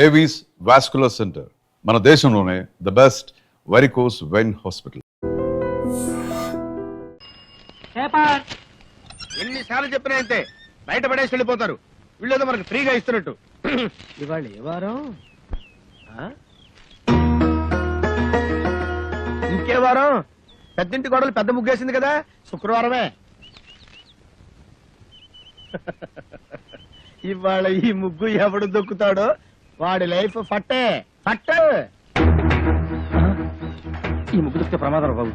Avis vascular centre మన దేశంలోనే the best varicose vein hospital. ఎన్నిసార్లు చెప్పినా అంతే, బయట పడేసి వెళ్ళిపోతారు. వీళ్ళేదో మనకు ఫ్రీగా ఇస్తున్నట్టు. ఇవాళ ఏ వారం? ఇంకే వారం? పెద్దింటి గొడవలు పెద్ద ముగ్గేసింది కదా, శుక్రవారమే. ఇవాళ ఈ ముగ్గు ఎవడు దొక్కుతాడో వాడి లైఫ్ ఫట్టే ఫట్టే. ఈ ముగ్గు దొక్కితే ప్రమాదం బాబు.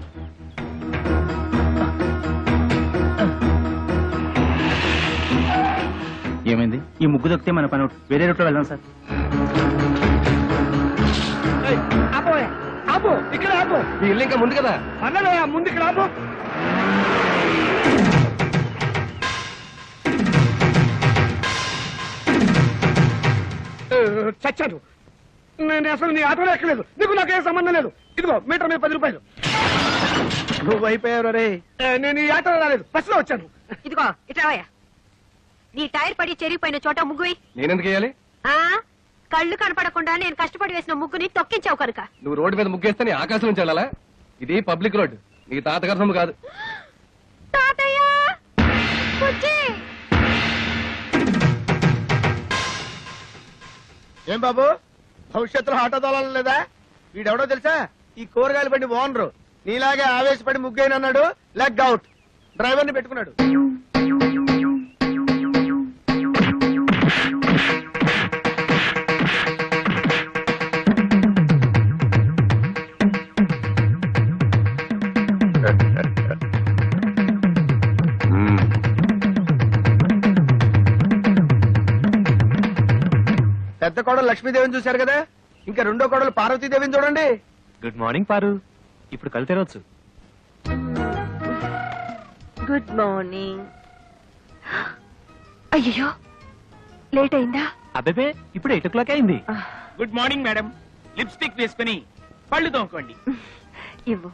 ఏమైంది? ఈ ముగ్గు దొక్కితే మన పని వేరే రూట్లో వెళ్దాం సార్. ఆపు, ఇక్కడ ఆపు. ఈ ఇల్లు ఇంకా ముందు కదా, అన్నదా ముందు ఇక్కడ ఆపు. చచ్చాను నేను, అసలు నీ ఆటోలో ఎక్కలేదు. నీకు నాకేం సంబంధం లేదు. ఇదిగో మీటర్ మీద 10 రూపాయలు. నువ్వు అయిపోయావు రే. నేను ఈ ఆటోలో రాలేదు, బస్సులో వచ్చాను. ఇదిగో ఇట్రావయ్యా. నీ టైర్ పడి చెరిగిపోయిన చోట ముగ్గు నేనెందుకు వేయాలి? కళ్ళు కనపడకుండా నేను కష్టపడి వేసిన ముగ్గుని తొక్కించావు కనుక. నువ్వు రోడ్డు మీద ముగ్గేస్తే నీ ఆకాశం నుంచి వెళ్ళాలా? ఇది పబ్లిక్ రోడ్, నీ తాతగారి సొమ్ము కాదు. తాతయ్య ఏం బాబు, భవిష్యత్తులో ఆటో తోలాలి లేదా? వీడెవడో తెలుసా? ఈ కూరగాయలు బండి ఓనరు. నీలాగే ఆవేశపడి ముగ్గైన అన్నాడు, లెగ్ అవుట్. డ్రైవర్ ని పెట్టుకున్నాడు. పెద్ద కోడలు లక్ష్మీదేవిని చూశారు కదా, ఇంకా రెండో కోడలు పార్వతీదేవిని చూడండి. గుడ్ మార్నింగ్ పారు. ఇప్పుడు కళ్ళు తెరవచ్చు. Good morning. అయ్యో లేట్ అయిందా? అబ్బే ఇప్పుడు 8 o'clock అయింది. Good morning madam. లిప్స్టిక్ వేసుకుని పళ్ళు తోముకోండి. ఇవ్వు.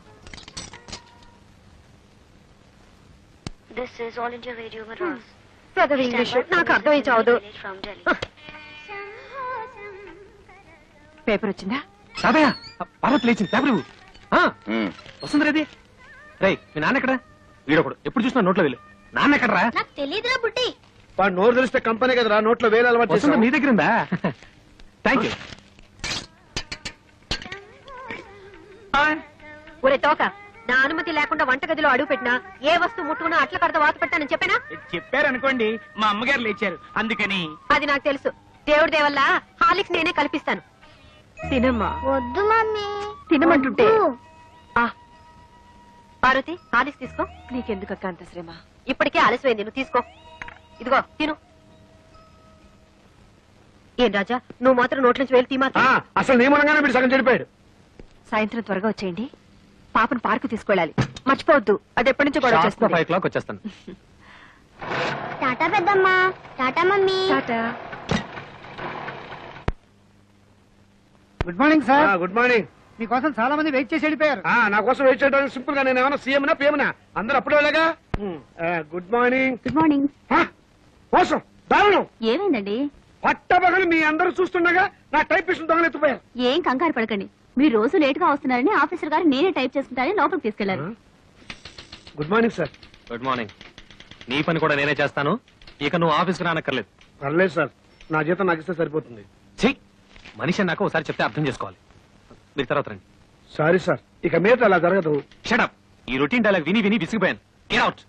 This is All India Radio Madras. పెద్దది ఇంగ్లీష్ నాకు అర్థమై చావదు. From Delhi. పేపర్ వచ్చిందా? తాతయ్య, పార్వతి లేచింది. పేపర్ వస్తుంది రేది. రై, మీ నాన్న ఎక్కడ? వీడొకడు ఎప్పుడు చూసినా నోట్లో వెళ్ళు. నాన్న ఎక్కడరా? నాకు తెలియదురా బుట్టి. వాడు నోరు తెలిస్తే కంపెనీ కదరా, నోట్లో వేలు అలవాటు వస్తుంది, చేస్తాం. నీ దగ్గర ఉందా? Thank you. ఒరే తోక, నా అనుమతి లేకుండా వంటగదిలో అడుగు పెట్టినా ఏ వస్తువు ముట్టుకున్నా అట్ల కడత వాత పెట్టానని చెప్పానా? చెప్పారనుకోండి, మా అమ్మగారు లేచారు అందుకని. అది నాకు తెలుసు. దేవుడి దేవల్ల హాలిక్స్ నేనే కల్పిస్తాను. తినమ్మా. వద్దు మమ్మీ. తినమంటుంటే. పార్వతి, హాలిక్స్ తీసుకో. నీకెందుకు అక్క అంత శ్రమ? ఇప్పటికే ఆలస్యమైంది, నువ్వు తీసుకో. ఇదిగో తిను. ఏం రాజా, నువ్వు మాత్రం నోట్ల నుంచి వేలు తీమా. అసలు నియమనంగానే వీడు సగం చెడిపోయాడు. సాయంత్రం త్వరగా వచ్చేయండి. పాపను పార్కు తీసుకెళ్ళాలి, మర్చిపోవద్దు. అది ఎప్పటి నుంచో కూడా 5 o'clock వచ్చేస్తాను. టాటా పెద్దమ్మా. Tata mummy. Good morning sir. Good morning. మీకోసం చాలా మంది వెయిట్ చేసి వెళ్ళిపోయారు. నా కోసం వెయిట్ చేయడానికి సింపుల్ గా నేను ఏమైనా సీఎంనా పిఎంనా? అందరూ అప్పుడే వెళ్ళగా. Good morning. Good morning. మోసం, దారుణం. ఏమైందండి? పట్టబగలు మీ అందరూ చూస్తుండగా నా టైపిస్ట్ దొంగలెత్తిపోయారు. ఏం కంగారు పడకండి. మీరు రోజు లేట్ గా వస్తున్నారని ఆఫీసర్ గారు నేనే టైప్ చేసుకుంటారని లోపలికి తీసుకెళ్లారు. Good morning sir. Good morning. నీ పని కూడా నేనే చేస్తాను. ఇక నువ్వు ఆఫీస్కి రానక్కర్లేదు. పర్లేదు సార్, నా జీతం నాకు ఇస్తే సరిపోతుంది. చెయ్యి. మనిషి నాకు ఒకసారి చెప్తే అర్థం చేసుకోవాలి. మీరు తర్వాత రండి. సారీ సార్, ఇక మీద అలా జరగదు. షటప్. ఈ రొటీన్ డైలాగ్ విని విని విసిగిపోయాను. Get out.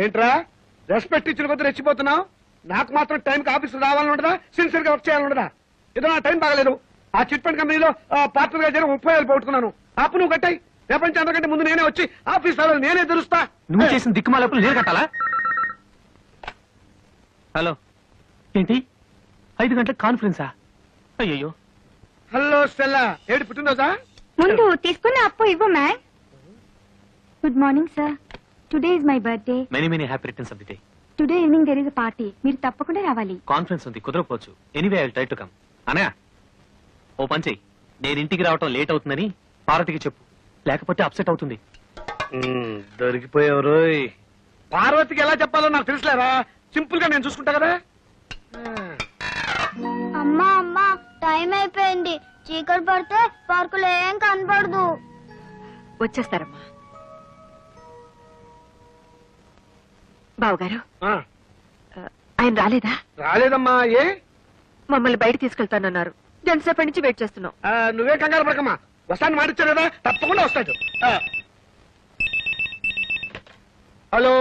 ఏంట్రా రెస్పెక్ట్ ఇచ్చిన కొద్ది రెచ్చిపోతున్నావు? నాకు మాత్రం టైంకి ఆఫీస్ రావాలని ఉండదా? సిన్సియర్ గా వర్క్ చేయాలని ఉండదా? ఏదో నా టైం బాగలేదు. ఆ చిట్ ఫండ్ కంపెనీలో పార్ట్నర్ గా జరిగి 30,000 పోగొట్టుకున్నాను. అప్పు నువ్వు కట్టాయి. రేపటి అందరికంటే ముందు నేనే వచ్చి ఆఫీస్ రావాలి, నేనే తెలుస్తా. నువ్వు చేసిన దిక్కుమాలప్పుడు నేను కట్టాలా? హలో, ఏంటి 5 గంటలకు కాన్ఫరెన్సా? అయ్యో. హలో స్టెల్లా, ఏడు పుట్టిందోసా? ముందు తీసుకున్న అప్పు ఇవ్వు ma'am. Good morning sir. Today is my birthday. Many many happy returns of the day. Today evening there is a party. మీరు తప్పకుండా రావాలి. కాన్ఫరెన్స్ ఉంది, కుదరకపోవచ్చు. Anyway I will try to come. Anaya, ఓ పని చెయ్యి. నేను ఇంటికి రావటం లేట్ అవుతుందని పార్వతికి చెప్పు, లేకపోతే అప్సెట్ అవుతుంది. దొరికిపోయావు. పార్వతికి ఎలా చెప్పాలో నాకు తెలుసులేరా. సింపుల్ గా నేను చూసుకుంటా కదా. అమ్మా అమ్మా టైం అయిపోయింది. చీకటి పడితే పార్కులో ఏం కనపడదు. వచ్చేస్తారమ్మా. బావగారు ఆ, ఆయన రాలేదా? రాలేదమ్మా. ఏ మమ్మల్ని బయట తీసుకెళ్తానన్నారు. ఎంతసేపటి నుంచి వెయిట్ చేస్తున్నాం. నువ్వే కంగారు పడకమ్మా. వస్తాను మాటిచ్చారు కదా, తప్పకుండా వస్తాడు. హలో.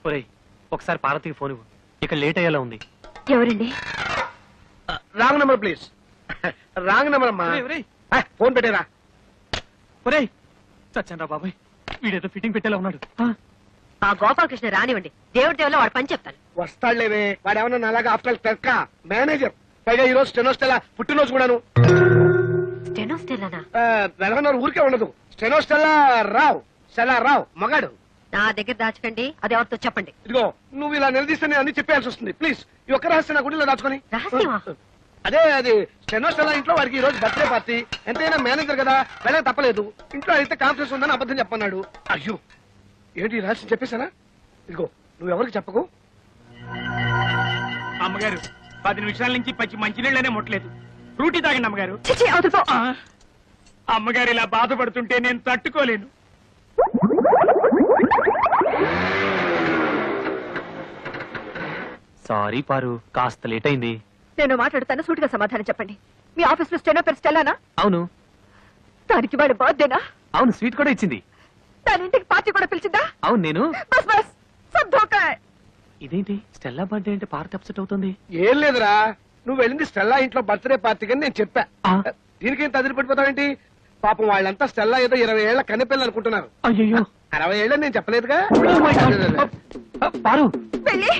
ఒరేయ్ ఒకసారి పార్వతికి ఫోన్ ఇవ్వు, ఇక లేట్ అయ్యేలా ఉంది. ఎవరండి? Wrong number please. Wrong number అమ్మా. ఫోన్ పెట్టేరా. ఒరేయ్ చచ్చండ్రా బాబాయ్, వీడేదో ఫిట్టింగ్ పెట్టేలా ఉన్నాడు. ఆ గోపాలకృష్ణ రానివ్వండి. దేవుడి దేవుల్లో వాడు పని చెప్తాను. వస్తాడులేవే, వాడు ఏమన్నా అలాగా ఆఫ్టర్ క్లర్క్ మేనేజర్. పైగా ఈ రోజు స్టెనోస్టెలా పుట్టినరోజు కూడాను. స్టెనోస్టెల్లానా? నెలకొన్నారు ఊరికే ఉండదు. స్టెనోస్టెల్లా రావు మగాడు. నా దగ్గర దాచకండి, అది ఎవరితో చెప్పండి. ఇదిగో నువ్వు ఇలా నిలదీస్తే నేను అన్ని చెప్పేయాల్సి వస్తుంది. ప్లీజ్ ఈ ఒక్క రహస్యం నా గుడిలో దాచుకొని. రహస్యమా? అదే అది స్టెనోస్టెల్లా ఇంట్లో వాడికి ఈ రోజు బర్త్డే పార్టీ. ఎంతైనా మేనేజర్ కదా, వెళ్ళక తప్పలేదు. ఇంట్లో అయితే కాన్ఫరెన్స్ ఉందని అబద్ధం చెప్పన్నాడు. అయ్యో ఏంటి ఈ రహస్యం చెప్పేశానా? ఇదిగో నువ్వెవరికి చెప్పకు. అమ్మగారు 10 నిమిషాల నుంచి పచ్చి మంచినీళ్ళనే ముట్టలేదు. ఫ్రూటీ తాగండి అమ్మగారు. చిచి, అవతల పో. అమ్మగారు ఇలా బాధపడుతుంటే నేను తట్టుకోలేను. సారీ పారు, కాస్త లేట్ అయింది. నేను మాట్లాడుతాను, సూటిగా సమాధానం చెప్పండి. మీ ఆఫీస్ లో స్టెనో పేరు స్టెల్లానా? అవును. దానికి వాడి బర్త్డేనా? అవును, స్వీట్ కూడా ఇచ్చింది. దాని ఇంటికి పార్టీ కూడా పిలిచిందా? అవును నేను. బస్ సబ్ ధోకా హై. ఇదేంటి స్టెల్లా బర్త్డే అంటే పార్టీ అప్సెట్ అవుతుంది? ఏం లేదురా, నువ్వు వెళ్ళింది స్టెల్లా ఇంట్లో బర్త్డే పార్టీ అని నేను చెప్పా. ఆ. దీనికి ఇంత అదిరిపడిపోతావేంటి? పాపం వాళ్ళంతా స్టెల్లా ఏదో 20 ఏళ్ల కన్నెపిల్లలు అనుకుంటున్నారు. అయ్యో 60 ఏళ్ళని నేను చెప్పలేదుగా. పారు, వెళ్ళి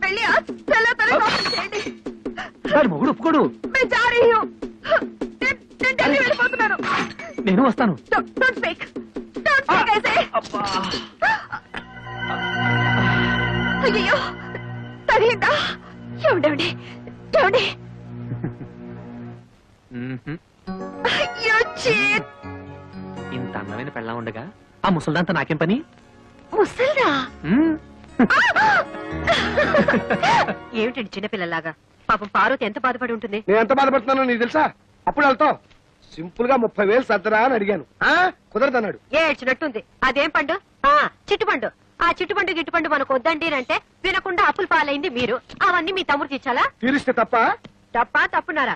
వెళ్ళి ఆ స్టెల్లా తల కాపీ చేయండి. వాడు మొగుడు ఒప్పుకోడు. मैं जा रही हूँ. నేను ఢిల్లీ వెళ్ళిపోతున్నాను. నేను వస్తాను. Don't speak ऐसे. అయ్యో తగిలిందా? ఏమండి ఏమండి? అయ్యో చీట్. ఇంత అందమైన పెళ్ళా ఉండగా ఆ ముసల్దాంతా నాకేం పని? ముసల్దా? మ్మ్. ఏమిటండి చిన్నపిల్లలాగా? పాపం పార్వతి ఎంత బాధపడి ఉంటుంది. నేను ఎంత బాధపడుతున్నానో నీకు తెలుసా? అప్పుడు వెళ్తావు సింపుల్ గా 30,000 సర్దరా అని అడిగాను. కుదరదన్నాడు. ఏడ్చినట్టుంది. అదేం పండు? చిట్టుపండు. ఆ చిట్టుపండు గిట్టుపండు మనకు వద్దండి అంటే వినకుండా అప్పులు పాలైంది మీరు. అవన్నీ మీ తమ్ముడు తీర్చాలా? తీరిస్తే తప్ప. తప్పున్నారా?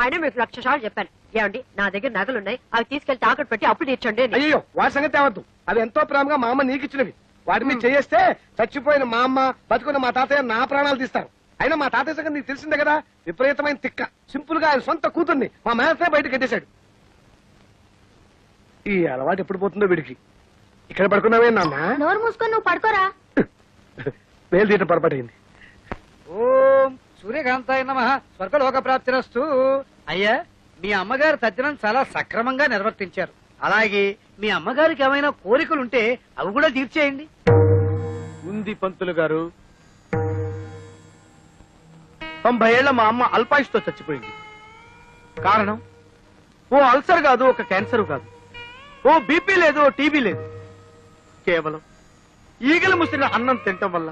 ఆయన మీకు 1,00,000 సార్లు చెప్పాను. ఏమండి నా దగ్గర నగలున్నాయి, అవి తీసుకెళ్లి తాకట్టు పెట్టి అప్పులు తీర్చండి అని. అయ్యో వాటి సంగతి తేవద్దు. అవి ఎంతో ప్రేమగా మా అమ్మ నీకు ఇచ్చినవి. వాటిని చేస్తే చచ్చిపోయిన మా అమ్మ బతుకున్న మా తాతయ్య నా ప్రాణాలు తీస్తారు. అయినా మా తాతయ్య సంగతి నీకు తెలిసిందే కదా, విపరీతమైన తిక్క. సింపుల్ గా ఆయన సొంత కూతుర్ని మా మేనసే బయట కట్టేశాడు. ఈ అలవాటు ఎప్పుడు పోతుందో వీడికి. ఇక్కడ పడుకున్నావే నాన్న? నోరు మూసుకొని నువ్వు పడుకోరా. వేలు తీయటం పొరపాటైంది. ఓం సూర్యకాంతాయ నమః. స్వర్గలోక ప్రాప్తిరస్తు. అయ్యా మీ అమ్మగారు తద్దినం చాలా సక్రమంగా నిర్వర్తించారు. అలాగే మీ అమ్మగారికి ఏమైనా కోరికలుంటే అవి కూడా తీర్చేయండి. ఉంది పంతులు గారు. 90 ఏళ్ల మా అమ్మ అల్పాయుష్తో చచ్చిపోయింది. కారణం ఓ అల్సర్ కాదు, ఒక క్యాన్సర్ కాదు, ఓ బీపీ లేదు, ఓ టీబీ లేదు. కేవలం ఈగలు ముసిన అన్నం తినటం వల్ల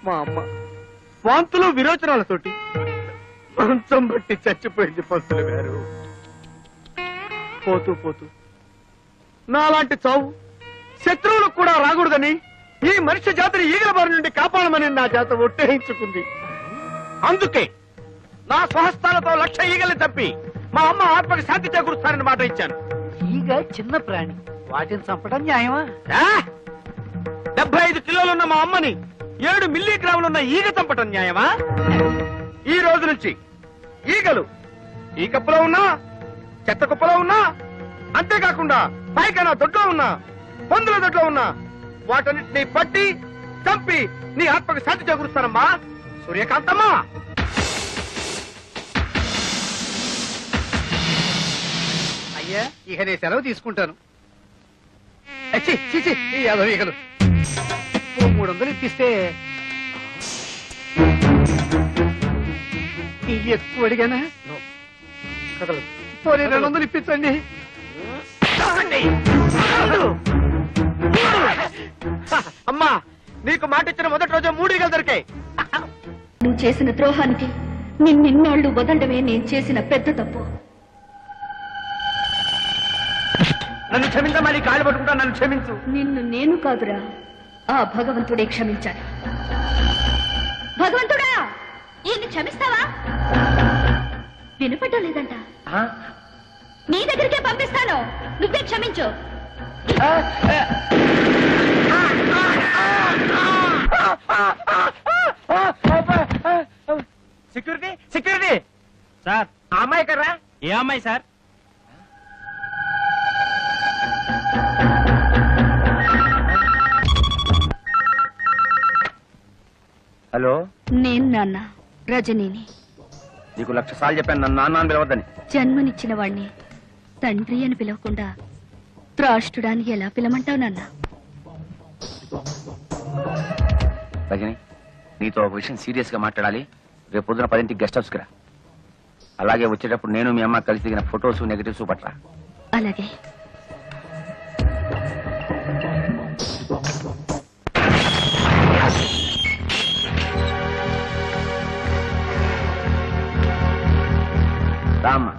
మా అమ్మ వాంతులు విరోచనాలతోటి మంచం బట్టి చచ్చిపోయింది పంతులు గారు. పోతూ పోతూ నాలాంటి చావు శత్రువులకు కూడా రాకూడదని ఈ మనిషి జాతిని ఈగల బారి నుండి కాపాడమని నా చేత ఒట్టేయించుకుంది. అందుకే నా స్వహస్తాలతో 1,00,000 ఈగల్ని తప్పి మా అమ్మ ఆత్మకి శాంతి చేకూరుస్తానని మాట ఇచ్చాను. ఈగ చిన్న ప్రాణి, వాటిని చంపడం న్యాయమా? 75 కిలోలున్న మా అమ్మని 7 మిల్లీగ్రాములున్న ఈగ చంపటం న్యాయమా? ఈ రోజు నుంచి ఈగలు ఈ కప్పులో ఉన్నా, చెత్త కుప్పలో ఉన్నా, అంతేకాకుండా పైకైనా దొడ్లో ఉన్నా, పందుల దొడ్లో ఉన్నా, వాటన్నిటిని పట్టి చంపి నీ ఆత్మకి శాంతి చేకూరుస్తానమ్మా. సూర్యకాంతమ్మా. అయ్యా ఇక నేను సెలవు తీసుకుంటాను. ఛీ, ఛీ, ఛీ, ఈ యాదవ ఈగలు. ఓ 300 ఇప్పిస్తే ఇవి ఎక్కువ అడిగానా? కదలదు. పోనీ 200 ఇప్పించండి. అమ్మా నీకు మాట ఇచ్చిన మొదటి రోజు 3 ఈగలు దొరికాయి. నువ్వు చేసిన ద్రోహానికి నిన్నోళ్ళు వదలడమే నేను చేసిన పెద్ద తప్పు. నన్ను క్షమించమా, నీ కాళ్ళు పట్టుకుంటా, నన్ను క్షమించు. నిన్ను నేను కాదురా, ఆ భగవంతుడే క్షమించాలి. భగవంతుడా, ఈయన్ని క్షమిస్తావా? వినపడ్డం లేదంట. నీ దగ్గరికే పంపిస్తాను, నువ్వే క్షమించు. సెక్యూరిటీ సెక్యూరిటీ సార్, ఆ అమ్మాయి కర్రా? ఏ అమ్మాయి సార్? హలో, నేను నాన్న రజనీని. నీకు 1,00,000 సార్లు చెప్పాను నన్ను నాన్న అని పిలవద్దని. జన్మనిచ్చిన వాణ్ణి తండ్రి అని పిలవకుండా త్రాష్టుడాన్ని ఎలా పిలమంటావు నాన్న? రజని, నీతో ఒక విషయం సీరియస్ గా మాట్లాడాలి. రేపు పొద్దున 10ంటికి గెస్ట్ హౌస్కి రా. అలాగే వచ్చేటప్పుడు నేను మీ అమ్మ కలిసి దిగిన ఫొటోస్ నెగటివ్స్ పట్ల. అలాగే. రామ్మ,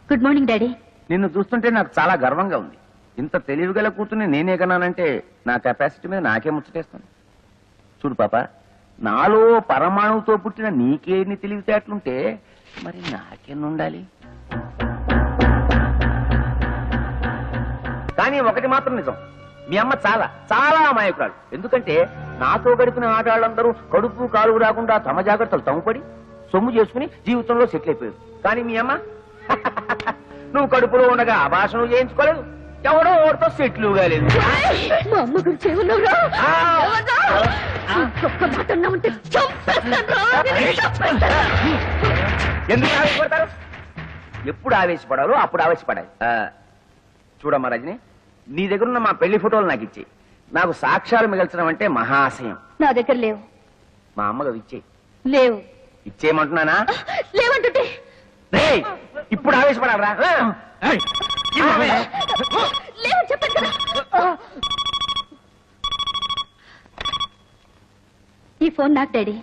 గుడ్ మార్నింగ్ డాడీ. నిన్ను చూస్తుంటే నాకు చాలా గర్వంగా ఉంది. ఇంత తెలివిగల కూతుర్ని నేనే కన్నానంటే నా కెపాసిటీ మీద నాకే ముచ్చటేస్తాను. చూడు పాప, నాలో పరమాణువుతో పుట్టిన నీకేన్ని తెలివితేటలుంటే మరి నాకెన్నుండాలి? కానీ ఒకటి మాత్రం నిజం, మీ అమ్మ చాలా చాలా అమాయకురాలు. ఎందుకంటే నాతో గడిపిన ఆటవాళ్ళందరూ కడుపు కాలుగు రాకుండా తమ జాగ్రత్తలు తమ్ముపడి సొమ్ము చేసుకుని జీవితంలో సెటిల్ అయిపోయారు. కానీ మీ అమ్మ నువ్వు కడుపులో ఉండగా అభాషణ చేయించుకోలేదు, ఎవడో ఓడితో సెటిల్ కాలేదు. మా అమ్మ గురించి ఏమన్నావురా? ఒక్క మాట అన్నావంటే చంపేస్తానురా. ఎందుకు ఆవేశపడతారు? ఎప్పుడు ఆవేశపడాలో అప్పుడు ఆవేశపడాలి. చూడమ్మా రజని, నీ దగ్గర ఉన్న మా పెళ్లి ఫోటోలు నాకు ఇచ్చేయి. నాకు సాక్ష్యాలు మిగల్చడం అంటే మహాశయం. నా దగ్గర లేవు. మా అమ్మగా ఇచ్చేయి. లేవు. ఇచ్చేయమంటున్నానా? లేవంటుంటే రేయ్, ఇప్పుడు ఆవేశపడాలరా? లేవని చెప్పండి కదా. ఈ ఫోన్ నాకు డాడీ.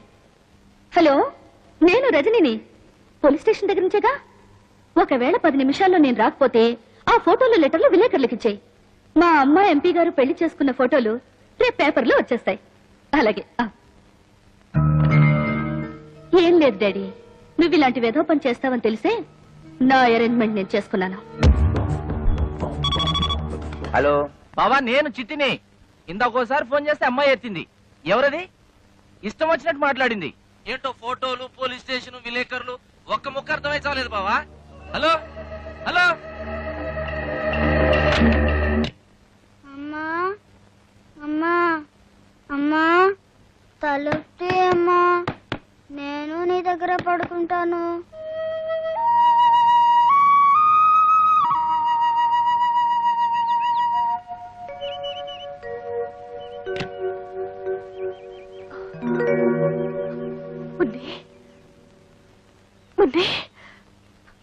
హలో, నేను రజనిని. పోలీస్ స్టేషన్ దగ్గర నుంచేగా. ఒకవేళ 10 నిమిషాల్లో నేను రాకపోతే ఆ ఫోటోలు లెటర్లు విలేకరులకు ఇచ్చేయి. మా అమ్మ ఎంపీ గారు పెళ్లి చేసుకున్న ఫోటోలు రేపు పేపర్లో వచ్చేస్తాయి. అలాగే. ఏం లేదు డాడీ, నువ్వు ఇలాంటి వెధవ పని చేస్తావని తెలిసే నా అరేంజ్మెంట్ నేను చేసుకున్నాను. హలో బావా, నేను చిట్టిని. ఇందాకోసారి ఫోన్ చేస్తే అమ్మాయి ఎత్తింది. ఎవరది? ఇష్టం వచ్చినట్టు మాట్లాడింది. ఏంటో ఫోటోలు, పోలీస్ స్టేషన్, విలేకరులు, ఒక్క ముక్క అర్థమై చాలేదు బావా. Hello hello. అమ్మా అమ్మా అమ్మా, తలుపుతీ అమ్మా, నేను నీ దగ్గర పడుకుంటాను.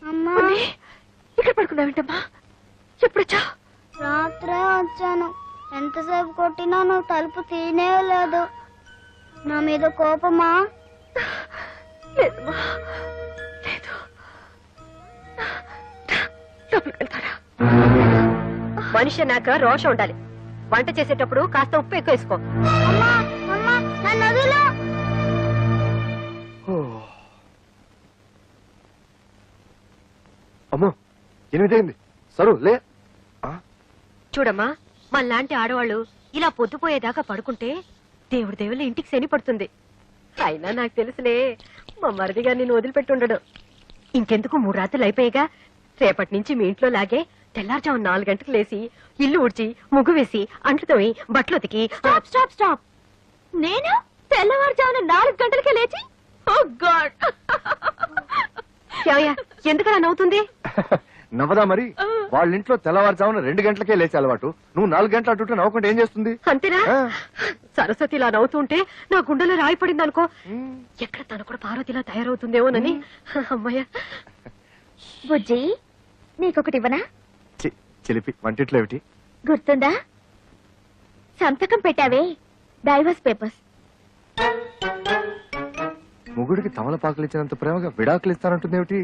అమ్మా, ఇక్కడ పడుకున్నావేంటమ్మా? ఎప్పుడొచ్చా? రాత్రే వచ్చాను. ఎంతసేపు కొట్టినా నువ్వు తలుపు తీనే లేదు. నా మీద కోపమా? లేదమ్మా, లేదు. లోపలికి వెళ్తారా? మనిషి నాక రోషం ఉండాలి. వంట చేసేటప్పుడు కాస్త ఉప్పు ఎక్కువ వేసుకో. అమ్మా అమ్మా, నన్ను వదిలు. అమ్మో, 8 అయింది. సరు లే. చూడమ్మా, మనలాంటి ఆడవాళ్ళు ఇలా పొద్దుపోయేదాకా పడుకుంటే దేవుడి దేవుళ్ళ ఇంటికి శని పడుతుంది. అయినా నాకు తెలుసులే, మా మరిదిగా నిన్ను వదిలిపెట్టుండడు. ఇంకెందుకు 3 రాత్రులు అయిపోయాగా. రేపటి నుంచి మీ ఇంట్లో లాగే తెల్లారుజాము 4 గంటలకు లేసి ఇల్లు ఊడ్చి ముగ్గు వేసి అంట్లు తోమి బట్టలు ఉతికి. Stop stop stop. నేను తెల్లవారుజామున 4 గంటలకే లేచి? ఓ గాడ్! ఎందుకలా నవ్వుతుంది? నవ్వదా మరి? వాళ్ళ ఇంట్లో తెల్లవారుజామున 2 గంటలకే లేచే అలవాటు. నువ్వు 4 గంటల అటు నవ్వుకుంటే ఏం చేస్తుంది? అంతేనా? సరస్వతి ఇలా నవ్వుతుంటే నా గుండెలో రాయి పడింది అనుకో. ఎక్కడ తను కూడా పార్వతిలా తయారవుతుందేమోనని. అమ్మయ్య. బుజ్జి, నీకొకటి ఇవ్వనా? చిలిపి వంటిట్లో ఏమిటి? గుర్తుందా? సంతకం పెట్టావే, డైవర్స్ పేపర్స్. మొగుడికి తమలపాకులు ఇచ్చినంత ప్రేమగా విడాకులు ఇస్తానంటుంది ఏమిటి?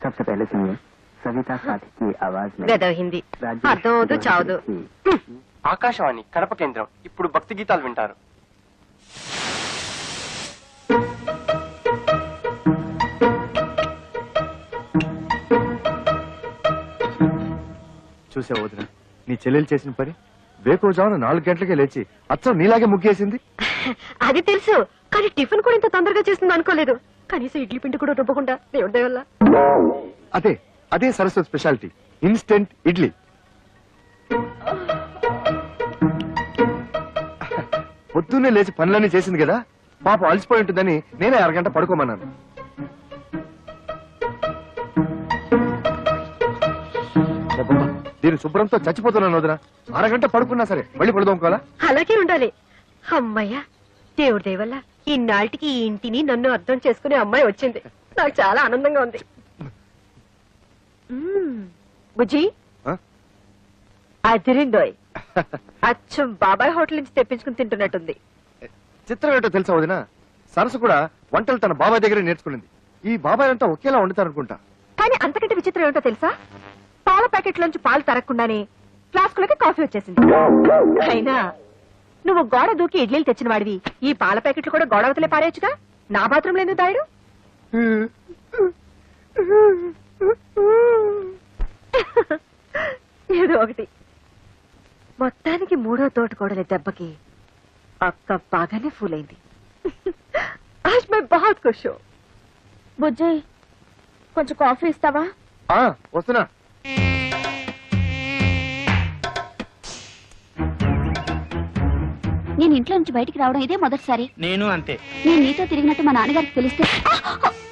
सबसे पहले सुनिए सविता साथी की आवाज में గదో హిందీ అర్థం అవదు చావదు. ఆకాశవాణి కడప కేంద్రం ఇప్పుడు భక్తి గీతాలు వింటారు. చూసా వదిన, నీ చెల్లెలు చేసిన పని. వేకోజామున 4 గంటలకే లేచి అచ్చం నీలాగే ముగ్గేసింది. అది తెలుసు, కానీ టిఫిన్ కూడా ఇంత తొందరగా చేస్తుంది అనుకోలేదు. కనీసం ఇడ్లీ పిండి కూడా రుబ్బకుండా దేవుడి దయ వల్ల. అదే అదే సరస్వతి స్పెషాలిటీ, ఇన్స్టెంట్ ఇడ్లీ. పొద్దున్నే లేచి పనులన్నీ చేసింది కదా, పాప అలసిపోయి ఉంటుందని నేనే అరగంట పడుకోమన్నాను. అబ్బబ్బా, దీని శుభ్రంతో చచ్చిపోతున్నాను వదిన. అరగంట పడుకున్నా సరే మళ్ళీ పడుకోవాలా? అలాగే ఉండాలి. అమ్మయ్యా, దేవుడి దయ వల్ల ఇన్నాళ్ళకి ఈ ఇంటిని నన్ను అర్థం చేసుకునే అమ్మాయి వచ్చింది. నాకు చాలా ఆనందంగా ఉంది. బుజ్జి ఆ? అదిరిందోయ్. అచ్చం బాబాయ్ హోటల్ నుంచి తెప్పించుకుని తింటున్నట్టుంది. చిత్రం ఏంటో తెలుసా వదిన, సరస్సు కూడా వంటలు తన బాబాయ్ దగ్గరే నేర్చుకునింది. ఈ బాబాయ్ అంతా ఒకేలా వండుతారనుకుంటా. కానీ అంతకంటే విచిత్రం ఏంటో తెలుసా, పాల ప్యాకెట్ లోంచి పాలు తరగకుండానే ఫ్లాస్కులకి కాఫీ వచ్చేసింది. అయినా నువ్వు గోడ దూకి ఇడ్లీలు తెచ్చిన వాడివి, ఈ పాల ప్యాకెట్లు కూడా గోడ అవతలే పారేయచ్చుగా. నా బాత్రూంలో ఎందుకు దాయడు? ఏదో ఒకటి. మొత్తానికి 3వ తోటకోడలి దెబ్బకి అక్క బాగానే ఫూల్ అయింది. आज मैं बहुत खुश हूँ. బుజ్జి కొంచెం కాఫీ ఇస్తావా? వస్తున్నా. నేను ఇంట్లో నుంచి బయటికి రావడం ఇదే మొదటిసారి. నేను అంతే. నేను నీతో తిరిగినట్టు మా నాన్నగారికి తెలిస్తే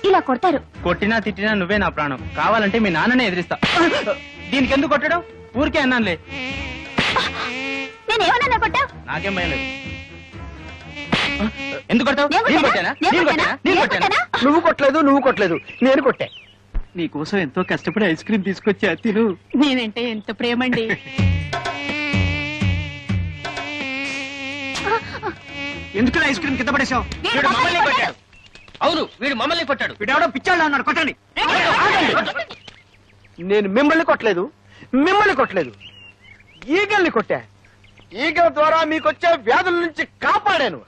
ఇలా కొడతారు. కొట్టినా తిట్టినా నువ్వే నా ప్రాణం. కావాలంటే మీ నాన్ననే ఎదిరిస్తా. దీనికి ఎందుకు కొట్టడం? ఊరికే అన్నానులే. నేనేమన్నా కొట్టావు? నాకేం భయం లేదు. ఎందుకు కొట్టావు? నువ్వు కొట్టలేదు నేను కొట్టా. నీకోసం ఎంతో కష్టపడి ఐస్ క్రీమ్ తీసుకొచ్చా, తిను. నేనంటే ఎంత ప్రేమండి. ఎందుకు ఐస్ క్రీమ్ కింద పడేశావు? వీడు మమ్మల్ని కొట్టాడు. అవును, వీడు మమ్మల్ని కొట్టాడు. వీడెవడో పిచ్చాడు అన్నాడు, కొట్టండి. నేను మిమ్మల్ని కొట్టలేదు, ఈగల్ని కొట్టా. ఈగల ద్వారా మీకొచ్చే వ్యాధుల నుంచి కాపాడాను.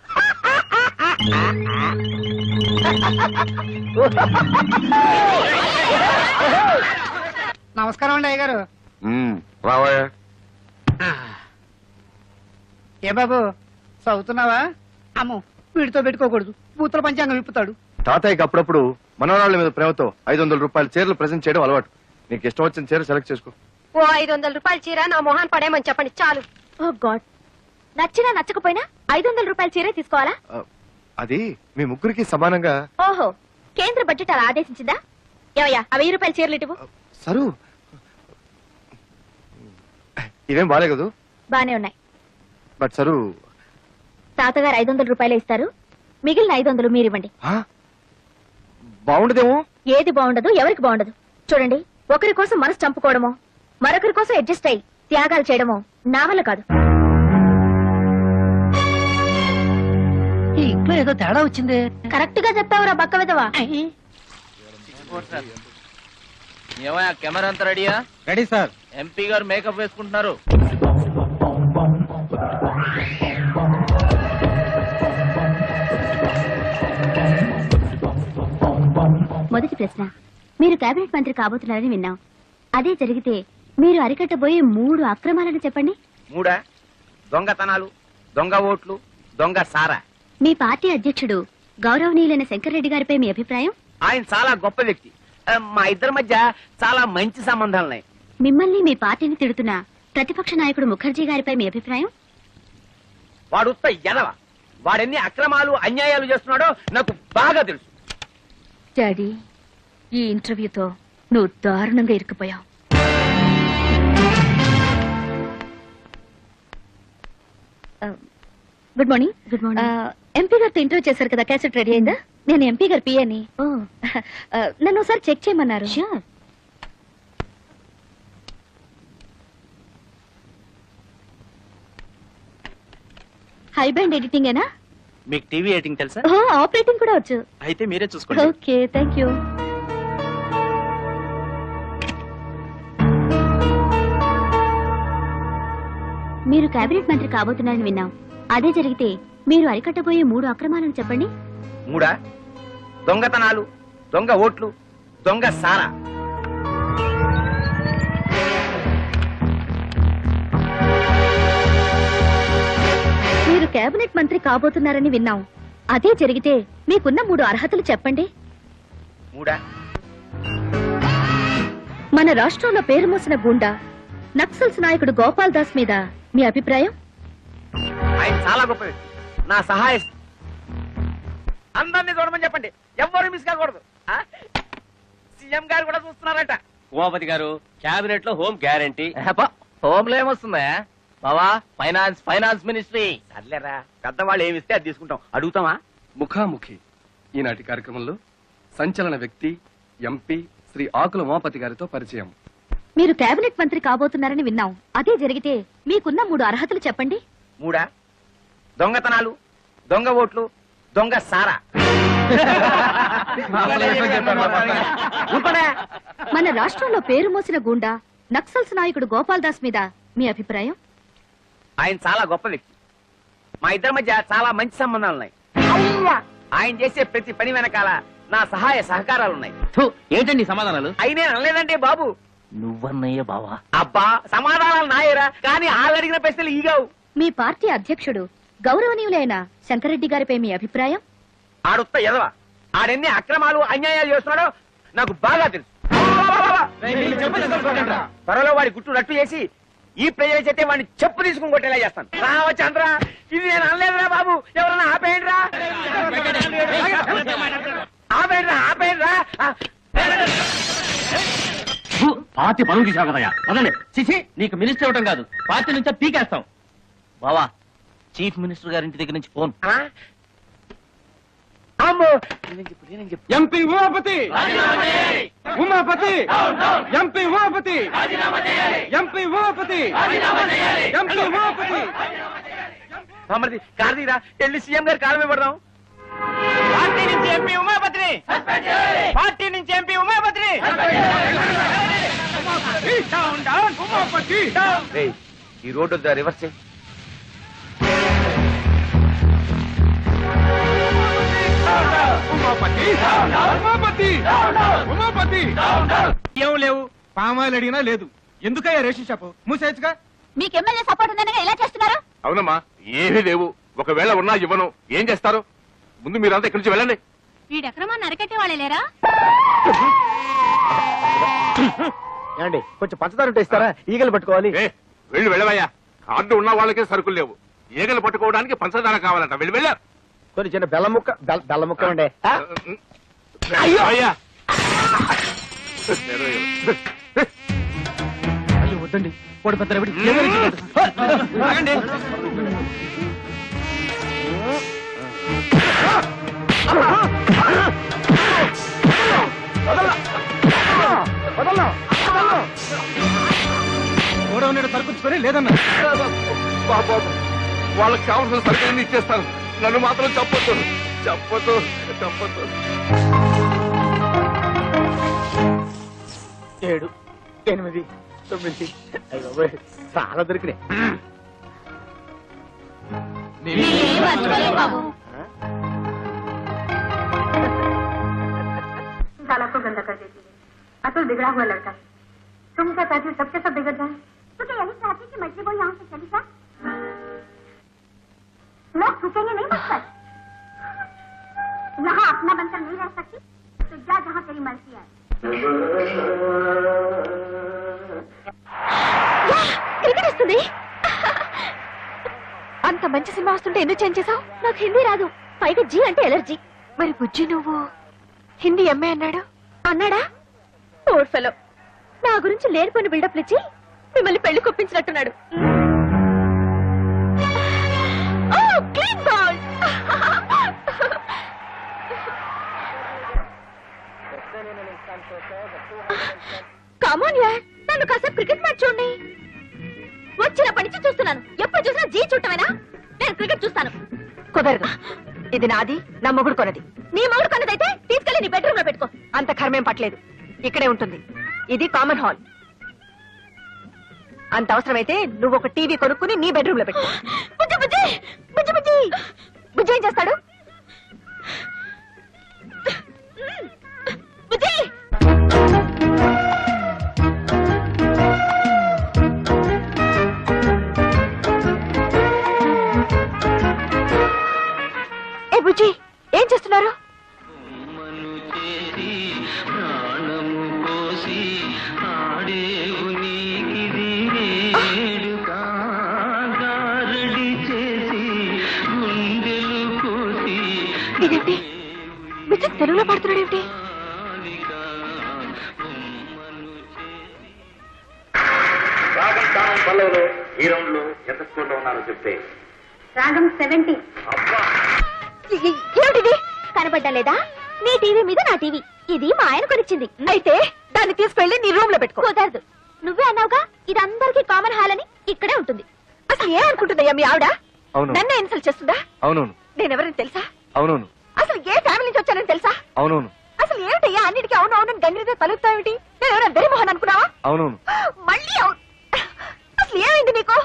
నమస్కారం అండి అయ్యగారు. రావయ్యా. ఏ బాబు చదువుతున్నావా? అమ్మో, వీడితో పెట్టుకోకూడదు, బూతుల పంచాంగం విప్పుతాడు. తాతయ్యకి అప్పుడప్పుడు మనవరాళ్ళ మీద ప్రేమతో 500 రూపాయల చీరలు ప్రెజెంట్ చేయడం అలవాటు. నీకు ఇష్టం వచ్చిన చీర సెలెక్ట్ చేసుకో. ఓ 500 రూపాయల చీర నా మొహాన్ పడేయమని చెప్పండి చాలు. ఓ గాడ్, నచ్చినా నచ్చకపోయినా 500 రూపాయల చీరే తీసుకోవాలా? అది మీ ముగ్గురికి సమానంగా. ఓహో, కేంద్ర బడ్జెట్ అలా ఆదేశించిందా? ఏవయ్యా, ఆ 1000 రూపాయల చీరలు ఇటువు. సరు, ఇవేం బాలే కదూ? బానే ఉన్నాయి. బట్ సరు, తాతగారు 500 రూపాయలే ఇస్తారు, మిగిలిన 500 మీరివ్వండి. బాగుండదేమో. ఏది బాగుండదు, ఎవరికి బాగుండదు. చూడండి, ఒకరి కోసం మనసు చంపుకోవడమో, మరొకరి కోసం అడ్జస్ట్ అయ్యి త్యాగాలు చేయడమో నా వల్ల కాదు. ఈ ఇంట్లో ఏదో తేడా వచ్చింది. కరెక్ట్ గా చెప్పావురా బక్క విధవా. ఏమయ్యా, కెమెరా అంతా రెడీయా? Ready sir. ఎంపీ గారు మేకప్ వేసుకుంటున్నారు. మొదటి ప్రశ్న, మీరు కేబినెట్ మంత్రి కాబోతున్నారని విన్నాం. అదే జరిగితే మీరు అరికట్టబోయే 3 అక్రమాలను చెప్పండి. 3 దొంగతనాలు, దొంగ ఓట్లు, దొంగ సారా. మీ పార్టీ అధ్యక్షుడు గౌరవనీయులైన శంకర్రెడ్డి గారిపై మీ అభిప్రాయం? ఆయన చాలా గొప్ప వ్యక్తి. మా ఇద్దరి మధ్య చాలా మంచి సంబంధాలున్నాయి. మిమ్మల్ని మీ పార్టీని తిడుతున్న ప్రతిపక్ష నాయకుడు ముఖర్జీ గారిపై మీ అభిప్రాయం? వాడు ఉత్త ఎదవ. వాడెన్ని అక్రమాలు అన్యాయాలు చేస్తున్నాడో నాకు బాగా తెలుసు. డాడీ, ఈ ఇంటర్వ్యూతో నువ్వు దారుణంగా ఇరుక్కుపోయావు. Good morning. Good morning. MP గారితో ఇంటర్వ్యూ చేశారు కదా, క్యాసెట్ రెడీ అయిందా? నేను ఎంపీ గారి పిఏని. నన్ను ఒకసారి చెక్ చేయమన్నారు. హై బ్యాండ్ ఎడిటింగ్ ఏనా? మీకు టీవీ ఎడిటింగ్ తెలుసా? ఆపరేటింగ్ కూడా వచ్చు. అయితే మీరే చూసుకోండి. Okay, thank you. మీరు కేబినెట్ మంత్రి కాబోతున్నారని విన్నాం. అదే జరిగితే మీరు అరికట్టబోయే 3 అక్రమాలను చెప్పండి. 3 దొంగతనాలు, దొంగ ఓట్లు, దొంగ సారా. మీరు కేబినెట్ మంత్రి కాబోతున్నారని విన్నాం. అదే జరిగితే మీకున్న 3 అర్హతలు చెప్పండి. 3 మన రాష్ట్రంలో పేరు మోసిన గుండా నక్సల్స్ నాయకుడు గోపాల్ దాస్ మీద మీ అభిప్రాయం? ఆయన చాలా గొప్ప వ్యక్తి. నా సహాయ అందరినీ చూడమని చెప్పండి. ఎవ్వరు మిస్ కాకూడదు. సీఎం గారు కూడా చూస్తున్నారట. ఉమాపతి గారు, క్యాబినెట్ లో హోమ్ గ్యారంటీ. హోమ్ లో ఏమొస్తుందా బావా? Finance ministry. సర్లేరా, పెద్దవాళ్ళు ఏమిస్తే అది తీసుకుంటాం. అడుగుతామా? ముఖాముఖి ఈనాటి కార్యక్రమంలో సంచలన వ్యక్తి ఎంపీ శ్రీ ఆకుల ఉమాపతి గారితో పరిచయం. మీరు కేబినెట్ మంత్రి కాబోతున్నారని విన్నాం. అదే జరిగితే మీకున్న 3 అర్హతలు చెప్పండి. 3 దొంగతనాలు, దొంగ ఓట్లు, దొంగ సారా. మన రాష్ట్రంలో పేరు మోసిన గుండా నక్సల్స్ నాయకుడు గోపాల్ దాస్ మీద మీ అభిప్రాయం? ఆయన చాలా గొప్ప వ్యక్తి. మా ఇద్దరి మధ్య చాలా మంచి సంబంధాలున్నాయి. ఆయన చేసే ప్రతి పని వెనకాల నా సహాయ సహకారాలున్నాయి. ఏంటండి సమాధానాలు? అయినే అనలేదంటే బాబు. నువ్వన్నయ్య బావా. అబ్బా, సమాధానాలు నాయరా, కానీ వాళ్ళు అడిగిన ప్రశ్నలు ఈగావు. మీ పార్టీ అధ్యక్షుడు గౌరవనీయులైన శంకర్రెడ్డి గారిపై మీ అభిప్రాయం? ఆడుత్త ఎదవ. ఆడెన్ని అక్రమాలు అన్యాయాలు చేస్తున్నాడో నాకు బాగా తెలుసు. త్వరలో వాడి గుట్టు రట్టు చేసి ఈ ప్రజల చేతే వాడిని చెప్పు తీసుకుని కొట్టేలా చేస్తాను. రావచంద్ర, ఇది నేను అనలేదురా బాబు. ఎవరన్నా ఆపేయండిరా, ఆపేయండిరా. పార్టీ పరువు తీసావు కదయ్యా. వదండి. చిచి, నీకు మినిస్టర్ ఇవ్వటం కాదు, పార్టీ నుంచే పీకేస్తాం. బావా, చీఫ్ మినిస్టర్ గారి ఇంటి దగ్గర నుంచి phone. MP Umapathi, Umapathi, MP Umapathi, MP Umapathi, MP Umapathi. మమ్మల్ని కార్తీరా, వెళ్ళి సీఎం గారి కాలమే పడదాం. పార్టీ నుంచి ఎంపీ ఉమాపతిని, పార్టీ నుంచి ఎంపీ ఉమాపతిని. ఈ రోడ్డు రివర్స్ చేయి. ఏం లేవు, పామాయిల్ అడిగినా లేదు. ఎందుకయ్యా రేషన్ షాపు మూసేయచ్చుగా? మీకు ఎమ్మెల్యే సపోర్ట్ ఉందనగా ఎలా చేస్తున్నారు? అవునమ్మా, ఏమీ లేవు. ఒకవేళ ఉన్నా ఇవ్వను. ఏం చేస్తారు? ముందు మీరంతా ఇక్కడి నుంచి వెళ్ళండి. వీడెక్రమాన్ని అరకట్టే వాళ్ళే లేరా? ఏమండి, కొంచెం పంచదార ఉంటే ఇస్తారా? ఈగలు పట్టుకోవాలి. వెళ్ళి వెళ్ళవయ్యా. కార్డు ఉన్న వాళ్ళకే సరుకులు లేవు. ఈగలు పట్టుకోవడానికి పంచదార కావాలంట. వెళ్ళి వెళ్ళా. కొన్ని చిన్న బెల్లం ముక్క ఉండే. అయ్యా, అయ్యో వద్దండి, వాడు పెద్ద రవిడి. గోడౌన్ సరుకుచ్చుకొని లేదన్నా. బాబు, వాళ్ళకి కావాల్సిన సరుకులన్నీ ఇచ్చేస్తాను. నన్ను మాత్రం చెప్పొద్దు, చెప్పొద్దు, చెప్పొద్దు. 7, 8, 9. చాలా దొరికినాయి. साला को गंदा कर देती है। अतुल बिगड़ा हुआ लड़का है। तुम क्या चाहती हो सबके सब बिगड़ जाए? तो क्या यही चाहती कि मछली वो यहाँ से चली जाए? लोग छूटेंगे नहीं मुझ पर। यहाँ अपना बनकर नहीं रह सकती तो जा जहाँ तेरी मर्जी है। క్రికెట్ వస్తుంది. అంత మంచి సినిమా వస్తుంటే ఎందుకు చేంజ్ చేసావు? నాకు హిందీ రాదు, పైగా జీ అంటే ఎలర్జీ. మరి బుజ్జి నువ్వు హిందీ ఎంఏ అన్నాడా? ఓర్ ఫెలో, నా గురించి లేనిపోయిన బిల్డప్లు ఇచ్చి మిమ్మల్ని పెళ్లి కొప్పించినట్టున్నాడు. Clean ball. కమాన్ యార్, నన్ను కాసేపు క్రికెట్ మ్యాచ్ చూడండి. వచ్చినప్పటి నుంచి చూస్తున్నాను, ఎప్పుడు చూసినా జీ చూడటమేనా? నేను క్రికెట్ చూస్తాను. కుదరదు, ఇది నాది, నా మొగుడు కొన్నది. నీ మొగుడు కొన్నదైతే తీసుకెళ్లి నీ బెడ్రూమ్ లో పెట్టుకో. అంత కర్మేం పట్టలేదు, ఇక్కడే ఉంటుంది. ఇది కామన్ హాల్. అంత అవసరమైతే నువ్వు ఒక టీవీ కొనుక్కుని నీ బెడ్రూమ్ లో పెట్టుకో. బుజ్జి బుజ్జి బుజ్జి బుజ్జి బుజ్జి ఏం చేస్తాడు? బుజ్జి బుజ్జి ఏం చేస్తున్నారు? ఇదేంటి బుజ్జి తెలుగులో పాడుతున్నాడు ఏమిటి? పల్లవులు ఈ రౌండ్ లో ఎంత స్కోర్ లో ఉన్నారో చెప్తే. రాగం 70. ఏమిటిది? కనబడ్డా లేదా? నీ టీవీ మీద నా టీవీ. ఇది మా ఆయన కొనిచ్చింది. అయితే దాన్ని తీసుకెళ్లి నీ రూమ్ లో పెట్టుకో. కుదరదు, నువ్వే అన్నావుగా ఇది అందరికీ కామన్ హాల్ అని. ఇక్కడే ఉంటుంది. అసలు ఏమనుకుంటుందయ్యా మీ ఆవిడ? నన్ను ఇన్సల్ట్ చేస్తుందా? అవునవును. నేనెవరని తెలుసా? అవునవును. అసలు ఏ ఫ్యామిలీ నుంచి వచ్చానని తెలుసా? అవునవును. అసలు ఏమిటయ్యా అన్నిటికీ అవును అవును గంగిరిదే తలుపుతావేమిటి? నేను ఎవరైనా వెరిమోహన్ అనుకున్నావా? అవునవును. మళ్ళీ అవును. అసలు ఏమైంది నీకు?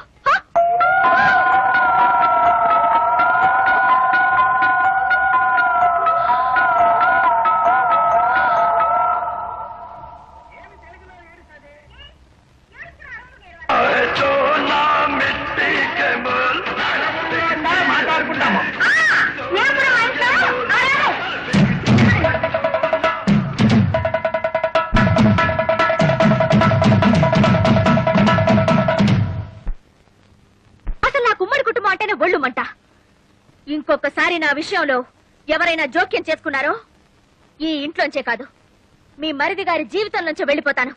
ఒళ్ళుమంట. ఇంకొకసారి నా విషయంలో ఎవరైనా జోక్యం చేసుకున్నారో ఈ ఇంట్లోంచే కాదు మీ మరిది గారి జీవితం నుంచి వెళ్ళిపోతాను.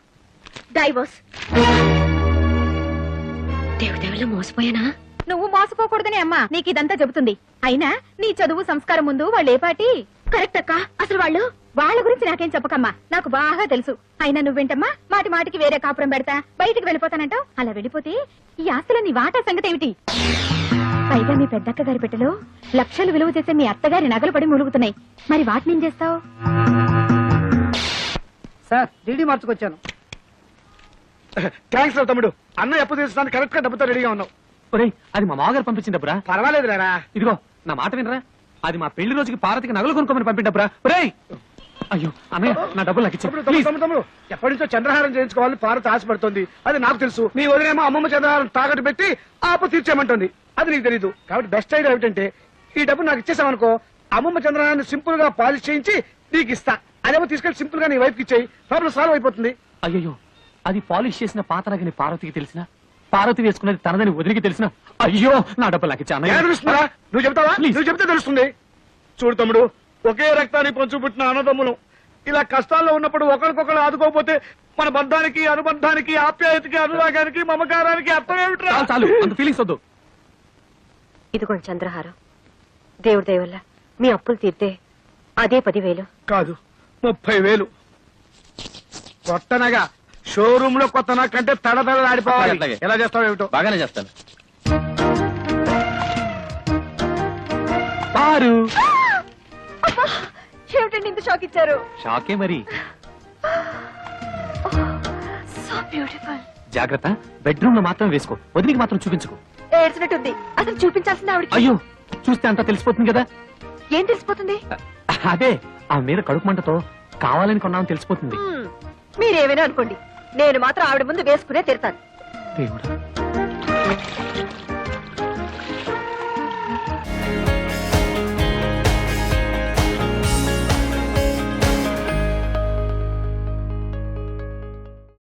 డైవోర్స్. దేవుదేవులో మోసపోయానా? నువ్వు మోసపోకూడదని అమ్మా నీకు ఇదంతా చెబుతుంది. అయినా నీ చదువు సంస్కారం ముందు వాళ్ళు ఏ పాటి? కరెక్ట్ అక్క. అసలు వాళ్ళ గురించి నాకేం చెప్పకమ్మా, నాకు బాగా తెలుసు. అయినా నువ్వేంటమ్మా మాటి మాటికి వేరే కాపురం పెడతా బయటికి వెళ్ళిపోతానంటావు. అలా వెళ్ళిపోతే ఈ ఆస్తుల నీ వాటా సంగతి ఏమిటి? పైగా మీ పెద్దక్క గారి పెట్టెలో లక్షలు విలువ చేసే మీ అత్తగారి నగలు పడి ములుగుతున్నాయి. మరి వాటిని ఏం చేస్తావు? Sir DD మార్చుకొచ్చాను. థ్యాంక్స్ రా తమ్ముడు, అన్న ఎప్పుడు తీసుకోవడానికి కరెక్ట్ గా డబ్బుతో రెడీగా ఉన్నావు. ఒరేయ్, అది మా మామగారు పంపించిన డబ్బురా. పర్వాలేదు రా. ఇదిగో నా మాట వినరా, అది మా పెళ్లి రోజుకి పార్వతికి నగలు కొనుక్కోమని పంపిన డబ్బురా. ఒరేయ్, అయ్యో అన్నయ్య నా డబ్బులు నాకు ఇచ్చే. తమ్ముడు ఎప్పటి నుంచో చంద్రహారం చేయించుకోవాలని పార్వతి ఆశపడుతుంది. అది నాకు తెలుసు. నీ వదిలేమో అమ్మమ్మ చంద్రహారం తాకట్టు పెట్టి ఆపు తీర్చేయమంటుంది. అది నీకు తెలీదు. కాబట్టి బెస్ట్ ఐడియా ఏమిటంటే ఈ డబ్బు నాకు ఇచ్చేసామనుకో, అమ్మమ్మ చంద్రహారాన్ని సింపుల్ గా పాలిష్ చేయించి నీకు ఇస్తా. అదేమో తీసుకెళ్లి సింపుల్ గా నీ వైఫ్ కి ఇచ్చేయి, ప్రాబ్లం సాల్వ్ అయిపోతుంది. అయ్యో, అది పాలిష్ చేసిన పాత నగని పార్వతికి తెలిసిన, పార్వతి వేసుకున్నది తనదని వదిలికి తెలిసిన, అయ్యో నా డబ్బులు నాకు ఇచ్చా. తెలుస్తుందా? నువ్వు చెప్తావా? నువ్వు చెప్తే తెలుస్తుంది. చూడు తమ్ముడు, ఒకే రక్తాన్ని పంచు పుట్టిన అన్నదమ్ములు ఇలా కష్టాల్లో ఉన్నప్పుడు ఒకరికొకరు ఆదుకోకపోతే మన బంధానికి, అనుబంధానికి, ఆప్యాయతకి, అనురాగానికి, మమకారానికి అర్థం ఏమిట్రా? చాలు అంత ఫీలింగ్స్ వద్దు. ఇదిగోండి చంద్రహారం. దేవుడి దయ వల్ల మీ అప్పులు తీర్తే అదే 10,000 కాదు 30,000. కొత్తనగా షోరూమ్ లో కొత్త కంటే తడతడ ఆడిపోవాలి. ఎలా చేస్తావు ఏమిటో. బాగానే చేస్తాను. ఏమిటండి ఇంత షాక్ ఇచ్చారు? షాకే మరి. So beautiful. జాగ్రత్త, బెడ్రూమ్ లో మాత్రం వేసుకో, వదిలికి మాత్రం చూపించుకో. ఏడ్చినట్టుంది. అసలు చూపించాల్సింది ఆవిడకి. అయ్యో, చూస్తే అంతా తెలిసిపోతుంది కదా. ఏం తెలిసిపోతుంది? అదే ఆ మీద కడుపు మంటతో కావాలని కొన్నామని తెలిసిపోతుంది. మీరేమైనా అనుకోండి, నేను మాత్రం ఆవిడ ముందు వేసుకునే తిడతాను. దేవుడా.